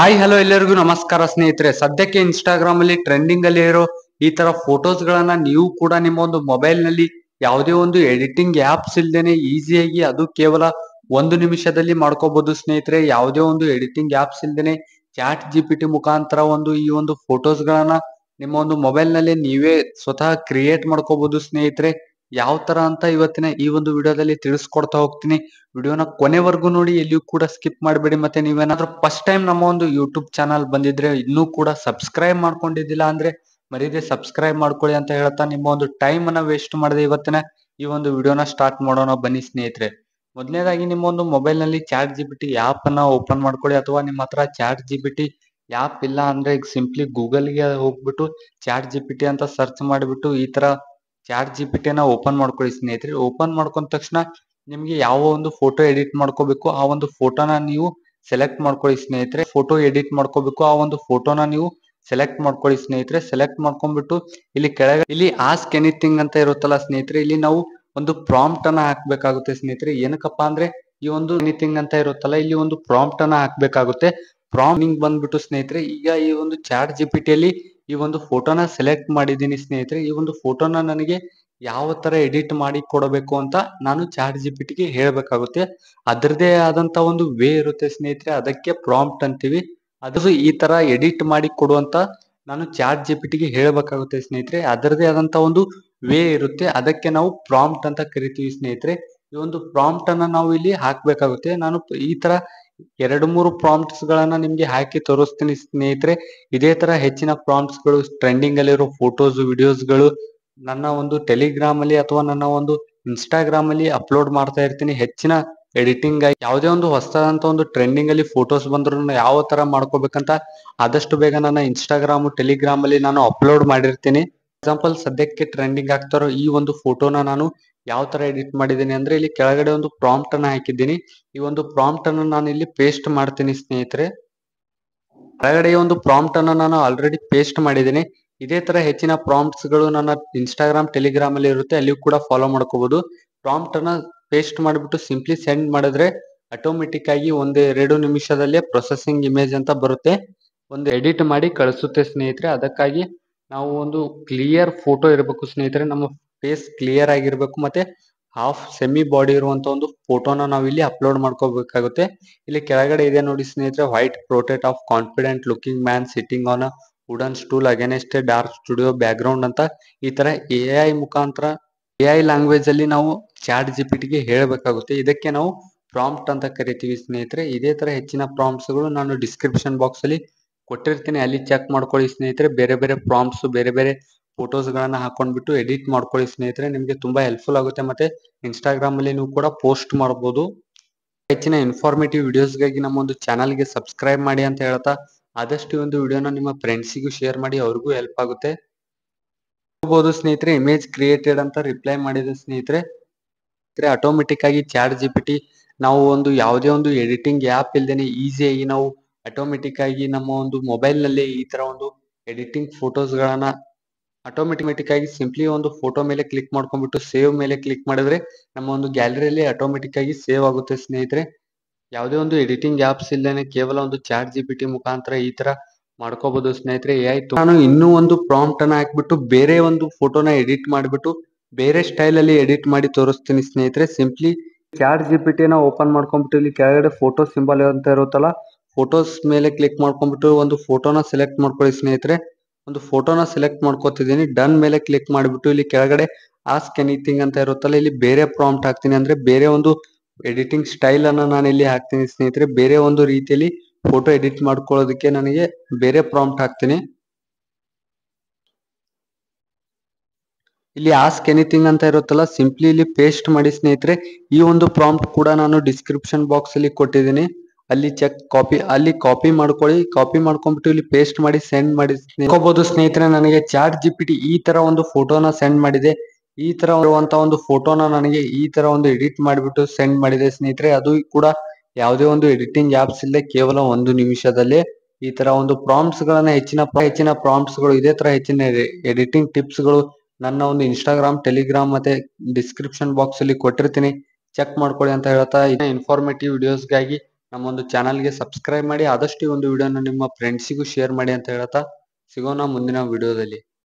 Hi hello ಎಲ್ಲರಿಗೂ ನಮಸ್ಕಾರ ಸ್ನೇಹಿತರೆ. ಸದ್ಯಕ್ಕೆ ಇನ್ಸ್ಟಾಗ್ರಾಮ್ ಅಲ್ಲಿ ಟ್ರೆಂಡಿಂಗ್ ಅಲ್ಲಿ ಇರೋ ಈ ತರ ಫೋಟೋಸ್ ಗಳನ್ನ ನೀವು ಕೂಡ ನಿಮ್ಮ ಒಂದು ಮೊಬೈಲ್ ನಲ್ಲಿ ಯಾವುದೇ ಒಂದು ಎಡಿಟಿಂಗ್ ಆಪ್ಸ್ ಇಲ್ದೇನೆ ಈಸಿಯಾಗಿ ಅದು ಕೇವಲ 1 ನಿಮಿಷದಲ್ಲಿ ಮಾಡ್ಕೋಬಹುದು ಸ್ನೇಹಿತರೆ. ಯಾವುದೇ ಒಂದು ಎಡಿಟಿಂಗ್ ಆಪ್ಸ್ ಇಲ್ದೇನೆ ಚಾಟ್ ಜಿಪಿಟಿ ಮುಖಾಂತರ ಈ ಒಂದು ಫೋಟೋಸ್ ಗಳನ್ನ ನಿಮ್ಮ ಒಂದು ಮೊಬೈಲ್ ನಲ್ಲಿ ನೀವೇ ಸ್ವತಃ ಕ್ರಿಯೇಟ್ ಮಾಡ್ಕೋಬಹುದು ಸ್ನೇಹಿತರೆ. ಯಾವ ತರ ಅಂತ ಇವತ್ತಿನ ಈ ಒಂದು ವಿಡಿಯೋದಲ್ಲಿ ತಿಳಿಸ್ಕೊಡ್ತಾ ಹೋಗ್ತೀನಿ. ವಿಡಿಯೋನ ಕೊನೆವರೆಗೂ ನೋಡಿ, ಎಲ್ಲಿಯೂ ಕೂಡ ಸ್ಕಿಪ್ ಮಾಡಬೇಡಿ. ಮತ್ತೆ ನೀವೇನಾದ್ರೂ ಫಸ್ಟ್ ಟೈಮ್ ನಮ್ಮ ಒಂದು ಯೂಟ್ಯೂಬ್ ಚಾನಲ್ ಬಂದಿದ್ರೆ ಇನ್ನೂ ಕೂಡ ಸಬ್ಸ್ಕ್ರೈಬ್ ಮಾಡ್ಕೊಂಡಿದ್ದಿಲ್ಲ ಅಂದ್ರೆ ಮರೀದೆ ಸಬ್ಸ್ಕ್ರೈಬ್ ಮಾಡ್ಕೊಳ್ಳಿ ಅಂತ ಹೇಳ್ತಾ ನಿಮ್ಮ ಒಂದು ಟೈಮ್ ಅನ್ನ ವೇಸ್ಟ್ ಮಾಡದೆ ಇವತ್ತಿನ ಈ ಒಂದು ವಿಡಿಯೋನ ಸ್ಟಾರ್ಟ್ ಮಾಡೋಣ ಬನ್ನಿ ಸ್ನೇಹಿತರೆ. ಮೊದಲನೇದಾಗಿ ನಿಮ್ಮ ಒಂದು ಮೊಬೈಲ್ ನಲ್ಲಿ ಚಾಟ್ ಜಿಪಿಟಿ ಆಪ್ ಅನ್ನ ಓಪನ್ ಮಾಡ್ಕೊಳ್ಳಿ. ಅಥವಾ ನಿಮ್ಮ ಹತ್ರ ಚಾಟ್ ಜಿಪಿಟಿ ಆಪ್ ಇಲ್ಲ ಅಂದ್ರೆ ಈಗ ಸಿಂಪ್ಲಿ ಗೂಗಲ್ ಗೆ ಹೋಗ್ಬಿಟ್ಟು ಚಾಟ್ ಜಿಪಿಟಿ ಅಂತ ಸರ್ಚ್ ಮಾಡಿಬಿಟ್ಟು ಈ ತರ ಚಾಟ್ ಜಿಪಿಟಿನ ಓಪನ್ ಮಾಡ್ಕೊಳ್ಳಿ ಸ್ನೇಹಿತರೆ. ಓಪನ್ ಮಾಡ್ಕೊಂಡ ತಕ್ಷಣ ನಿಮ್ಗೆ ಯಾವ ಒಂದು ಫೋಟೋ ಎಡಿಟ್ ಮಾಡ್ಕೋಬೇಕು ಆ ಒಂದು ಫೋಟೋನ ನೀವು ಸೆಲೆಕ್ಟ್ ಮಾಡ್ಕೊಳ್ಳಿ ಸ್ನೇಹಿತರೆ. ಫೋಟೋ ಎಡಿಟ್ ಮಾಡ್ಕೋಬೇಕು ಆ ಒಂದು ಫೋಟೋನ ನೀವು ಸೆಲೆಕ್ಟ್ ಮಾಡ್ಕೊಳ್ಳಿ ಸ್ನೇಹಿತರೆ. ಸೆಲೆಕ್ಟ್ ಮಾಡ್ಕೊಂಡ್ಬಿಟ್ಟು ಇಲ್ಲಿ ಕೆಳಗೆ ಇಲ್ಲಿ ಆಸ್ಕ್ ಎನಿಥಿಂಗ್ ಅಂತ ಇರುತ್ತಲ್ಲ ಸ್ನೇಹಿತರೆ, ಇಲ್ಲಿ ನಾವು ಒಂದು ಪ್ರಾಂಪ್ಟ್ ಅನ್ನ ಹಾಕ್ಬೇಕಾಗುತ್ತೆ ಸ್ನೇಹಿತರೆ. ಏನಕ್ಕಪ್ಪ ಅಂದ್ರೆ ಈ ಒಂದು ಎನಿಥಿಂಗ್ ಅಂತ ಇರುತ್ತಲ್ಲ, ಇಲ್ಲಿ ಒಂದು ಪ್ರಾಂಪ್ಟ್ ಅನ್ನ ಹಾಕ್ಬೇಕಾಗುತ್ತೆ. ಪ್ರಾಂಪ್ಟ್ ಬಂದ್ಬಿಟ್ಟು ಸ್ನೇಹಿತರೆ, ಈಗ ಈ ಒಂದು ಚಾಟ್ ಜಿಪಿಟಿಯಲ್ಲಿ ಈ ಒಂದು ಫೋಟೋನ ಸೆಲೆಕ್ಟ್ ಮಾಡಿದ್ದೀನಿ ಸ್ನೇಹಿತರೆ. ಈ ಒಂದು ಫೋಟೋನ ನನಗೆ ಯಾವ ತರ ಎಡಿಟ್ ಮಾಡಿ ಕೊಡಬೇಕು ಅಂತ ನಾನು ಚಾಟ್ ಜಿಪಿಟಿಗೆ ಹೇಳ್ಬೇಕಾಗುತ್ತೆ. ಅದರದೇ ಆದಂತ ಒಂದು ವೇ ಇರುತ್ತೆ ಸ್ನೇಹಿತರೆ, ಅದಕ್ಕೆ ಪ್ರಾಂಪ್ಟ್ ಅಂತೀವಿ. ಅದು ಈ ತರ ಎಡಿಟ್ ಮಾಡಿ ಕೊಡುವಂತ ನಾನು ಚಾಟ್ ಜಿಪಿಟಿಗೆ ಹೇಳ್ಬೇಕಾಗುತ್ತೆ ಸ್ನೇಹಿತರೆ. ಅದರದೇ ಆದಂತ ಒಂದು ವೇ ಇರುತ್ತೆ, ಅದಕ್ಕೆ ನಾವು ಪ್ರಾಂಪ್ಟ್ ಅಂತ ಕರಿತೀವಿ ಸ್ನೇಹಿತರೆ. ಈ ಒಂದು ಪ್ರಾಂಪ್ಟ್ ಅನ್ನ ನಾವು ಇಲ್ಲಿ ಹಾಕ್ಬೇಕಾಗುತ್ತೆ. ನಾನು ಈ ತರ 2-3 ಪ್ರಾಂಪ್ಟ್ಸ್ ಗಳನ್ನ ನಿಮ್ಗೆ ಹಾಕಿ ತೋರಿಸ್ತೀನಿ ಸ್ನೇಹಿತರೆ. ಇದೇ ತರ ಹೆಚ್ಚಿನ ಪ್ರಾಂಪ್ಟ್ಸ್ ಗಳು, ಟ್ರೆಂಡಿಂಗ್ ಅಲ್ಲಿರೋ ಫೋಟೋಸ್ ವಿಡಿಯೋಸ್ ಗಳು ನನ್ನ ಒಂದು ಟೆಲಿಗ್ರಾಮ್ ಅಲ್ಲಿ ಅಥವಾ ನನ್ನ ಒಂದು ಇನ್ಸ್ಟಾಗ್ರಾಮ್ ಅಲ್ಲಿ ಅಪ್ಲೋಡ್ ಮಾಡ್ತಾ ಇರ್ತೀನಿ. ಹೆಚ್ಚಿನ ಎಡಿಟಿಂಗ್ ಆಗಿ ಯಾವುದೇ ಒಂದು ಹೊಸದಾದಂತ ಒಂದು ಟ್ರೆಂಡಿಂಗ್ ಅಲ್ಲಿ ಫೋಟೋಸ್ ಬಂದ್ರು ಯಾವ ತರ ಮಾಡ್ಕೋಬೇಕಂತ ಆದಷ್ಟು ಬೇಗ ನನ್ನ ಇನ್ಸ್ಟಾಗ್ರಾಮ್ ಟೆಲಿಗ್ರಾಮ್ ಅಲ್ಲಿ ನಾನು ಅಪ್ಲೋಡ್ ಮಾಡಿರ್ತೀನಿ. ಎಕ್ಸಾಂಪಲ್ ಸದ್ಯಕ್ಕೆ ಟ್ರೆಂಡಿಂಗ್ ಆಗ್ತಾರೋ ಈ ಒಂದು ಫೋಟೋನ ನಾನು ಯಾವ ತರ ಎಡಿಟ್ ಮಾಡಿದ್ದೀನಿ ಅಂದ್ರೆ ಇಲ್ಲಿ ಕೆಳಗಡೆ ಒಂದು ಪ್ರಾಂಪ್ಟ್ ಅನ್ನ ಹಾಕಿದ್ದೀನಿ. ಈ ಒಂದು ಪ್ರಾಂಪ್ಟ್ ಅನ್ನು ನಾನು ಇಲ್ಲಿ ಪೇಸ್ಟ್ ಮಾಡ್ತೀನಿ ಸ್ನೇಹಿತರೆ. ಕೆಳಗಡೆ ಒಂದು ಪ್ರಾಂಪ್ಟ್ ಅನ್ನ ನಾನು ಆಲ್ರೆಡಿ ಪೇಸ್ಟ್ ಮಾಡಿದ್ದೀನಿ. ಇದೇ ತರ ಹೆಚ್ಚಿನ ಪ್ರಾಂಪ್ಟ್ಸ್ ಗಳು ನನ್ನ ಇನ್ಸ್ಟಾಗ್ರಾಮ್ ಟೆಲಿಗ್ರಾಮ್ ಅಲ್ಲಿ ಇರುತ್ತೆ, ಅಲ್ಲಿಯೂ ಕೂಡ ಫಾಲೋ ಮಾಡ್ಕೋಬಹುದು. ಪ್ರಾಂಪ್ಟ್ ಅನ್ನ ಪೇಸ್ಟ್ ಮಾಡಿಬಿಟ್ಟು ಸಿಂಪ್ಲಿ ಸೆಂಡ್ ಮಾಡಿದ್ರೆ ಆಟೋಮೆಟಿಕ್ ಆಗಿ 1-2 ನಿಮಿಷದಲ್ಲೇ ಪ್ರೊಸೆಸಿಂಗ್ ಇಮೇಜ್ ಅಂತ ಬರುತ್ತೆ, ಒಂದು ಎಡಿಟ್ ಮಾಡಿ ಕಳಿಸುತ್ತೆ ಸ್ನೇಹಿತರೆ. ಅದಕ್ಕಾಗಿ ನಾವು ಒಂದು ಕ್ಲಿಯರ್ ಫೋಟೋ ಇರಬೇಕು ಸ್ನೇಹಿತರೆ. ನಮ್ಮ ಫೇಸ್ ಕ್ಲಿಯರ್ ಆಗಿರ್ಬೇಕು, ಮತ್ತೆ ಹಾಫ್ ಸೆಮಿ ಬಾಡಿ ಇರುವಂತ ಒಂದು ಫೋಟೋನ ನಾವು ಇಲ್ಲಿ ಅಪ್ಲೋಡ್ ಮಾಡ್ಕೋಬೇಕಾಗುತ್ತೆ. ಇಲ್ಲಿ ಕೆಳಗಡೆ ಇದೆ ನೋಡಿ ಸ್ನೇಹಿತರೆ, white portrait of confident looking man sitting on a wooden stool against A dark studio back ground ಅಂತ ಈ ತರ ಎಐ ಮುಖಾಂತರ ಎಐ ಲ್ಯಾಂಗ್ವೇಜ್ ಅಲ್ಲಿ ನಾವು ಚಾಟ್ ಜಿಪಿಟಿಗೆ ಹೇಳಬೇಕಾಗುತ್ತೆ. ಇದಕ್ಕೆ ನಾವು ಪ್ರಾಂಪ್ಟ್ ಅಂತ ಕರಿತೀವಿ ಸ್ನೇಹಿತರೆ. ಇದೇ ತರ ಹೆಚ್ಚಿನ ಪ್ರಾಂಪ್ಟ್ಸ್ ಗಳು ನಾನು ಡಿಸ್ಕ್ರಿಪ್ಷನ್ ಬಾಕ್ಸ್ ಅಲ್ಲಿ ಕೊಟ್ಟಿರ್ತೀನಿ, ಅಲ್ಲಿ ಚೆಕ್ ಮಾಡ್ಕೊಳ್ಳಿ ಸ್ನೇಹಿತರೆ. ಬೇರೆ ಬೇರೆ ಪ್ರಾಂಪ್ಟ್ಸ್, ಬೇರೆ ಬೇರೆ ಫೋಟೋಸ್ ಗಳನ್ನ ಹಾಕೊಂಡ್ಬಿಟ್ಟು ಎಡಿಟ್ ಮಾಡ್ಕೊಳ್ಳಿ ಸ್ನೇಹಿತರೆ. ನಿಮ್ಗೆ ತುಂಬಾ ಹೆಲ್ಪ್ಫುಲ್ ಆಗುತ್ತೆ. ಮತ್ತೆ ಇನ್ಸ್ಟಾಗ್ರಾಮ್ ಅಲ್ಲಿ ನೀವು ಕೂಡ ಪೋಸ್ಟ್ ಮಾಡಬಹುದು. ಹೆಚ್ಚಿನ ಇನ್ಫಾರ್ಮೇಟಿವ್ ವಿಡಿಯೋಸ್ಗಾಗಿ ನಮ್ಮ ಒಂದು ಚಾನಲ್ಗೆ ಸಬ್ಸ್ಕ್ರೈಬ್ ಮಾಡಿ ಅಂತ ಹೇಳ್ತಾ ಆದಷ್ಟು ಒಂದು ವಿಡಿಯೋನ ನಿಮ್ಮ ಫ್ರೆಂಡ್ಸಿಗೂ ಶೇರ್ ಮಾಡಿ, ಅವ್ರಿಗೂ ಹೆಲ್ಪ್ ಆಗುತ್ತೆ. ನೋಡಬಹುದು ಸ್ನೇಹಿತರೆ, ಇಮೇಜ್ ಕ್ರಿಯೇಟೆಡ್ ಅಂತ ರಿಪ್ಲೈ ಮಾಡಿದೆ ಸ್ನೇಹಿತರೆ. ಆಟೋಮೆಟಿಕ್ ಆಗಿ ಚಾಟ್ ಜಿಪಿಟಿ ನಾವು ಒಂದು ಯಾವುದೇ ಒಂದು ಎಡಿಟಿಂಗ್ ಆಪ್ ಇಲ್ದೇನೆ ಈಸಿಯಾಗಿ ನಾವು ಆಟೋಮೆಟಿಕ್ ಆಗಿ ನಮ್ಮ ಒಂದು ಮೊಬೈಲ್ ನಲ್ಲಿ ಈ ತರ ಒಂದು ಎಡಿಟಿಂಗ್ ಫೋಟೋಸ್ ಗಳನ್ನ ಆಟೋಮೆಟಿಕ್ ಆಗಿ ಸಿಂಪ್ಲಿ ಒಂದು ಫೋಟೋ ಮೇಲೆ ಕ್ಲಿಕ್ ಮಾಡ್ಕೊಂಡ್ಬಿಟ್ಟು ಸೇವ್ ಮೇಲೆ ಕ್ಲಿಕ್ ಮಾಡಿದ್ರೆ ನಮ್ಮ ಒಂದು ಗ್ಯಾಲರಿಯಲ್ಲಿ ಆಟೋಮೆಟಿಕ್ ಆಗಿ ಸೇವ್ ಆಗುತ್ತೆ ಸ್ನೇಹಿತರೆ. ಯಾವುದೇ ಒಂದು ಎಡಿಟಿಂಗ್ ಆಪ್ಸ್ ಇಲ್ದೇನೆ ಕೇವಲ ಒಂದು ಚಾಟ್ ಜಿಪಿಟಿ ಮುಖಾಂತರ ಈ ತರ ಮಾಡ್ಕೋಬಹುದು ಸ್ನೇಹಿತರೆ. ನಾನು ಇನ್ನೂ ಒಂದು ಪ್ರಾಂಪ್ಟ್ ಅನ್ನ ಹಾಕ್ಬಿಟ್ಟು ಬೇರೆ ಒಂದು ಫೋಟೋನ ಎಡಿಟ್ ಮಾಡಿಬಿಟ್ಟು ಬೇರೆ ಸ್ಟೈಲ್ ಅಲ್ಲಿ ಎಡಿಟ್ ಮಾಡಿ ತೋರಿಸ್ತೀನಿ ಸ್ನೇಹಿತರೆ. ಸಿಂಪ್ಲಿ ಚಾಟ್ ಜಿಪಿಟಿನ ಓಪನ್ ಮಾಡ್ಕೊಂಡ್ಬಿಟ್ಟು ಇಲ್ಲಿ ಕೆಳಗಡೆ ಫೋಟೋ ಸಿಂಬಲ್ ಅಂತ ಇರುತ್ತಲ್ಲ, ಫೋಟೋಸ್ ಮೇಲೆ ಕ್ಲಿಕ್ ಮಾಡ್ಕೊಂಡ್ಬಿಟ್ಟು ಒಂದು ಫೋಟೋನ ಸೆಲೆಕ್ಟ್ ಮಾಡ್ಕೊಳ್ಳಿ ಸ್ನೇಹಿತರೆ. ಒಂದು ಫೋಟೋನ ಸೆಲೆಕ್ಟ್ ಮಾಡ್ಕೋತಿದ್ದೀನಿ. ಡನ್ ಮೇಲೆ ಕ್ಲಿಕ್ ಮಾಡಿಬಿಟ್ಟು ಇಲ್ಲಿ ಕೆಳಗಡೆ ಆಸ್ಕ್ ಎನಿಥಿಂಗ್ ಅಂತ ಇರುತ್ತಲ್ಲ, ಇಲ್ಲಿ ಬೇರೆ ಪ್ರಾಂಪ್ಟ್ ಹಾಕ್ತೀನಿ. ಅಂದ್ರೆ ಬೇರೆ ಒಂದು ಎಡಿಟಿಂಗ್ ಸ್ಟೈಲ್ ಅನ್ನ ನಾನು ಇಲ್ಲಿ ಹಾಕ್ತೀನಿ ಸ್ನೇಹಿತರೆ. ಬೇರೆ ಒಂದು ರೀತಿಯಲ್ಲಿ ಫೋಟೋ ಎಡಿಟ್ ಮಾಡ್ಕೊಳ್ಳೋದಕ್ಕೆ ನನಗೆ ಬೇರೆ ಪ್ರಾಂಪ್ಟ್ ಹಾಕ್ತೀನಿ. ಇಲ್ಲಿ ಆಸ್ಕ್ ಎನಿಥಿಂಗ್ ಅಂತ ಇರುತ್ತಲ್ಲ, ಸಿಂಪ್ಲಿ ಇಲ್ಲಿ ಪೇಸ್ಟ್ ಮಾಡಿ ಸ್ನೇಹಿತರೆ. ಈ ಒಂದು ಪ್ರಾಂಪ್ಟ್ ಕೂಡ ನಾನು ಡಿಸ್ಕ್ರಿಪ್ಷನ್ ಬಾಕ್ಸ್ ಅಲ್ಲಿ ಕೊಟ್ಟಿದ್ದೀನಿ, ಅಲ್ಲಿ ಚೆಕ್ ಕಾಪಿ ಮಾಡ್ಕೊಳ್ಳಿ. ಕಾಪಿ ಮಾಡ್ಕೊಂಡ್ಬಿಟ್ಟು ಇಲ್ಲಿ ಪೇಸ್ಟ್ ಮಾಡಿ ಸೆಂಡ್ ಮಾಡಿ ನೋಡಬಹುದು ಸ್ನೇಹಿತರೆ. ನನಗೆ ಚಾಟ್ ಜಿಪಿಟಿ ಈ ತರ ಒಂದು ಫೋಟೋನ ಸೆಂಡ್ ಮಾಡಿದೆ. ಈ ತರ ಇರುವಂತ ಒಂದು ಫೋಟೋನ ನನಗೆ ಈ ತರ ಒಂದು ಎಡಿಟ್ ಮಾಡಿಬಿಟ್ಟು ಸೆಂಡ್ ಮಾಡಿದೆ ಸ್ನೇಹಿತರೆ. ಅದು ಕೂಡ ಯಾವುದೇ ಒಂದು ಎಡಿಟಿಂಗ್ ಆಪ್ಸ್ ಇಲ್ಲದೆ ಕೇವಲ 1 ನಿಮಿಷದಲ್ಲೇ ಈ ತರ ಒಂದು ಪ್ರಾಂಪ್ಟ್ಸ್ ಗಳನ್ನ ಹೆಚ್ಚಿನ ಪ್ರಾಂಪ್ಟ್ಸ್ ಗಳು, ಇದೇ ತರ ಹೆಚ್ಚಿನ ಎಡಿಟಿಂಗ್ ಟಿಪ್ಸ್ ಗಳು ನನ್ನ ಒಂದು ಇನ್ಸ್ಟಾಗ್ರಾಮ್ ಟೆಲಿಗ್ರಾಮ್ ಮತ್ತೆ ಡಿಸ್ಕ್ರಿಪ್ಷನ್ ಬಾಕ್ಸ್ ಅಲ್ಲಿ ಕೊಟ್ಟಿರ್ತೀನಿ, ಚೆಕ್ ಮಾಡ್ಕೊಳ್ಳಿ ಅಂತ ಹೇಳ್ತಾ ಇನ್ಫಾರ್ಮೇಟಿವ್ ವಿಡಿಯೋಸ್ಗಾಗಿ ನಮ್ಮೊಂದು ಚಾನಲ್ಗೆ ಸಬ್ಸ್ಕ್ರೈಬ್ ಮಾಡಿ. ಆದಷ್ಟು ಈ ಒಂದು ವಿಡಿಯೋನ ನಿಮ್ಮ ಫ್ರೆಂಡ್ಸಿಗೂ ಶೇರ್ ಮಾಡಿ ಅಂತ ಹೇಳ್ತಾ ಸಿಗೋಣ ಮುಂದಿನ ವಿಡಿಯೋದಲ್ಲಿ.